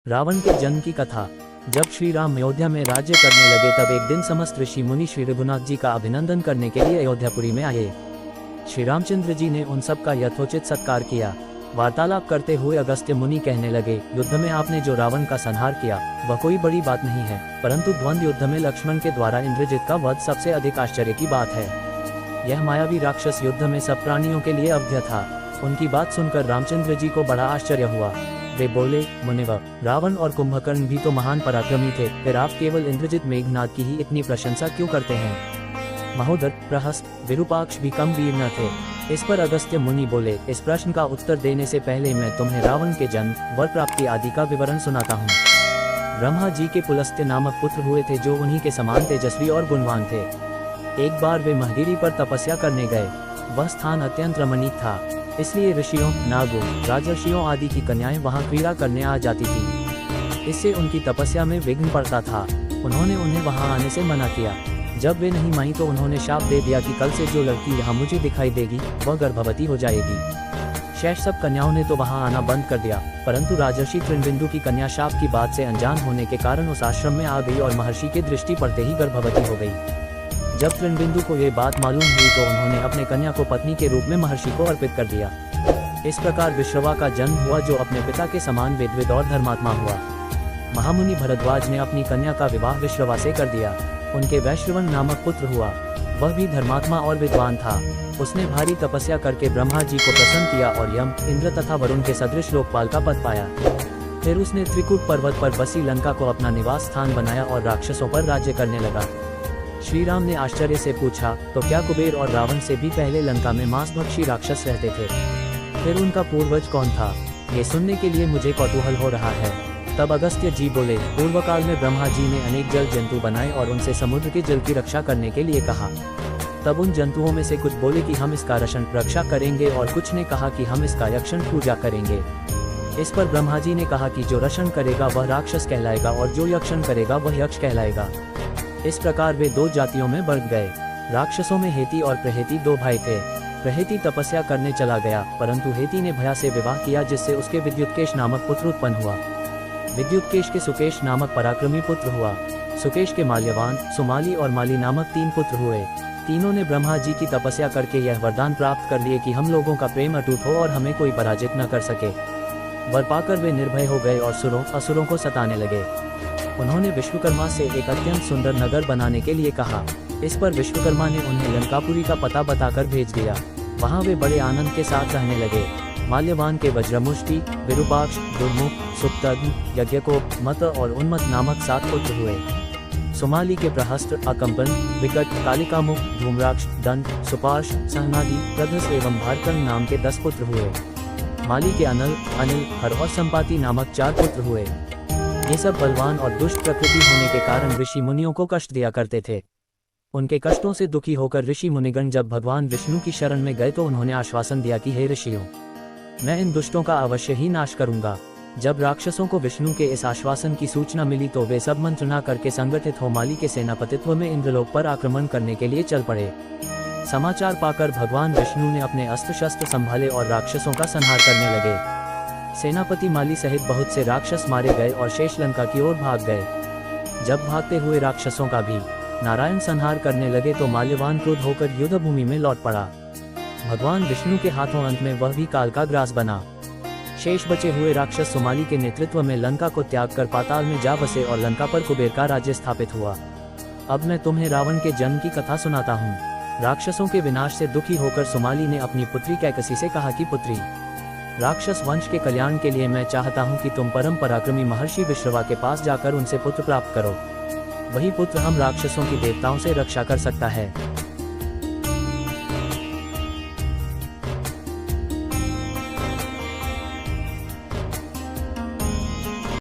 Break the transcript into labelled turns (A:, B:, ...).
A: रावण के जन्म की कथा। जब श्री राम अयोध्या में राज्य करने लगे तब एक दिन समस्त ऋषि मुनि श्री रघुनाथ जी का अभिनंदन करने के लिए अयोध्यापुरी में आए। श्री रामचंद्र जी ने उन सब का यथोचित सत्कार किया। वार्तालाप करते हुए अगस्त्य मुनि कहने लगे, युद्ध में आपने जो रावण का संहार किया वह कोई बड़ी बात नहीं है, परंतु द्वंद्व युद्ध में लक्ष्मण के द्वारा इंद्रजित का वध सबसे अधिक आश्चर्य की बात है। यह मायावी राक्षस युद्ध में सब प्राणियों के लिए अवध्य था। उनकी बात सुनकर रामचंद्र जी को बड़ा आश्चर्य हुआ। वे बोले, मुनिवर, रावण और कुंभकर्ण भी तो महान पराक्रमी थे, फिर आप केवल इंद्रजित मेघनाद की ही इतनी प्रशंसा क्यों करते हैं? महोदर, प्रहस्त, विरूपाक्ष भी कम वीर न थे। इस पर अगस्त्य मुनि बोले, इस प्रश्न का उत्तर देने से पहले मैं तुम्हें रावण के जन्म, वर प्राप्ति आदि का विवरण सुनाता हूँ। ब्रह्मा जी के पुलस्त्य नामक पुत्र हुए थे जो उन्हीं के समान तेजस्वी और गुणवान थे। एक बार वे महगिरी पर तपस्या करने गए। वह स्थान अत्यंत रमणीक था, इसलिए ऋषियों, नागों, राजर्षियों आदि की कन्याएं वहां क्रीड़ा करने आ जाती थी। इससे उनकी तपस्या में विघ्न पड़ता था। उन्होंने उन्हें वहां आने से मना किया। जब वे नहीं मानी तो उन्होंने शाप दे दिया कि कल से जो लड़की यहाँ मुझे दिखाई देगी वह गर्भवती हो जाएगी। शेष सब कन्याओं ने तो वहां आना बंद कर दिया, परंतु राजर्षि तृणबिंदु की कन्या शाप की बात से अनजान होने के कारण उस आश्रम में आ गई और महर्षि की दृष्टि पड़ते ही गर्भवती हो गई। जब तृणबिंदु को ये बात मालूम हुई तो उन्होंने अपने कन्या को पत्नी के रूप में महर्षि को अर्पित कर दिया। इस प्रकार विश्रवा का जन्म हुआ जो अपने पिता के समान वेदविद और धर्मात्मा हुआ। महामुनि भरद्वाज ने अपनी कन्या का विवाह विश्रवा से कर दिया। उनके वैश्रवण नामक पुत्र हुआ। वह भी धर्मात्मा और विद्वान था। उसने भारी तपस्या करके ब्रह्मा जी को प्रसन्न किया और यम, इंद्र तथा वरुण के सदृश लोकपाल का पद पाया। फिर उसने त्रिकूट पर्वत पर बसी लंका को अपना निवास स्थान बनाया और राक्षसों पर राज्य करने लगा। श्री राम ने आश्चर्य से पूछा, तो क्या कुबेर और रावण से भी पहले लंका में मांसभक्षी राक्षस रहते थे? फिर उनका पूर्वज कौन था? ये सुनने के लिए मुझे कौतूहल हो रहा है। तब अगस्त्य जी बोले, पूर्व काल में ब्रह्मा जी ने अनेक जल जंतु बनाए और उनसे समुद्र के जल की रक्षा करने के लिए कहा। तब उन जंतुओं में से कुछ बोले कि हम इसका रक्षा करेंगे और कुछ ने कहा कि हम इसका यक्षण पूजा करेंगे। इस पर ब्रह्मा जी ने कहा कि जो रक्षण करेगा वह राक्षस कहलाएगा और जो यक्षण करेगा वह यक्ष कहलाएगा। इस प्रकार वे दो जातियों में बढ़ गए। राक्षसों में हेति और प्रहेति दो भाई थे। प्रहेति तपस्या करने चला गया, परंतु हेति ने भया से विवाह किया जिससे उसके विद्युत्केश नामक पुत्र उत्पन्न हुआ। विद्युत्केश के सुकेश नामक पराक्रमी पुत्र हुआ। सुकेश के माल्यवान, सुमाली और माली नामक तीन पुत्र हुए। तीनों ने ब्रह्मा जी की तपस्या करके यह वरदान प्राप्त कर लिए कि हम लोगों का प्रेम अटूट हो और हमें कोई पराजित न कर सके। वर पाकर वे निर्भय हो गए और असुरों को सताने लगे। उन्होंने विश्वकर्मा से एक अत्यंत सुंदर नगर बनाने के लिए कहा। इस पर विश्वकर्मा ने उन्हें लंकापुरी का पता बताकर भेज दिया। वहां वे बड़े आनंद के साथ रहने लगे। माल्यवान के वज्रमुष्टि, विरूपाक्ष, दुर्मुख, सुप्तग्न, यज्ञकोप, मत और उन्मत नामक 7 पुत्र हुए। सुमाली के प्रहस्त, अकंपन, विकट, कालिकामुख, धूम्राक्ष, दंत, सुपार्श, सहनादि, प्रधस एवं भारकर्ण नाम के 10 पुत्र हुए। माली के अनल, अनिल, हर और संपाति नामक 4 पुत्र हुए। ये सब बलवान और दुष्ट प्रकृति होने के कारण ऋषि मुनियों को कष्ट दिया करते थे। उनके कष्टों से दुखी होकर ऋषि मुनिगण जब भगवान विष्णु की शरण में गए तो उन्होंने आश्वासन दिया कि हे ऋषियों, मैं इन दुष्टों का अवश्य ही नाश करूंगा। जब राक्षसों को विष्णु के इस आश्वासन की सूचना मिली तो वे सब मंत्रणा करके संगठित हो माली के सेनापतित्व में इंद्रलोक पर आक्रमण करने के लिए चल पड़े। समाचार पाकर भगवान विष्णु ने अपने अस्त्र शस्त्र संभाले और राक्षसों का संहार करने लगे। सेनापति माली सहित बहुत से राक्षस मारे गए और शेष लंका की ओर भाग गए। जब भागते हुए राक्षसों का भी नारायण संहार करने लगे तो माल्यवान क्रोध होकर युद्ध भूमि में लौट पड़ा। भगवान विष्णु के हाथों अंत में वह भी काल का ग्रास बना। शेष बचे हुए राक्षस सुमाली के नेतृत्व में लंका को त्याग कर पाताल में जा बसे और लंका पर कुबेर का राज्य स्थापित हुआ। अब मैं तुम्हें रावण के जन्म की कथा सुनाता हूँ। राक्षसों के विनाश से दुखी होकर सुमाली ने अपनी पुत्री कैकसी से कहा कि पुत्री, राक्षस वंश के कल्याण के लिए मैं चाहता हूं कि तुम परम पराक्रमी महर्षि विश्रवा के पास जाकर उनसे पुत्र प्राप्त करो। वही पुत्र हम राक्षसों की देवताओं से रक्षा कर सकता है।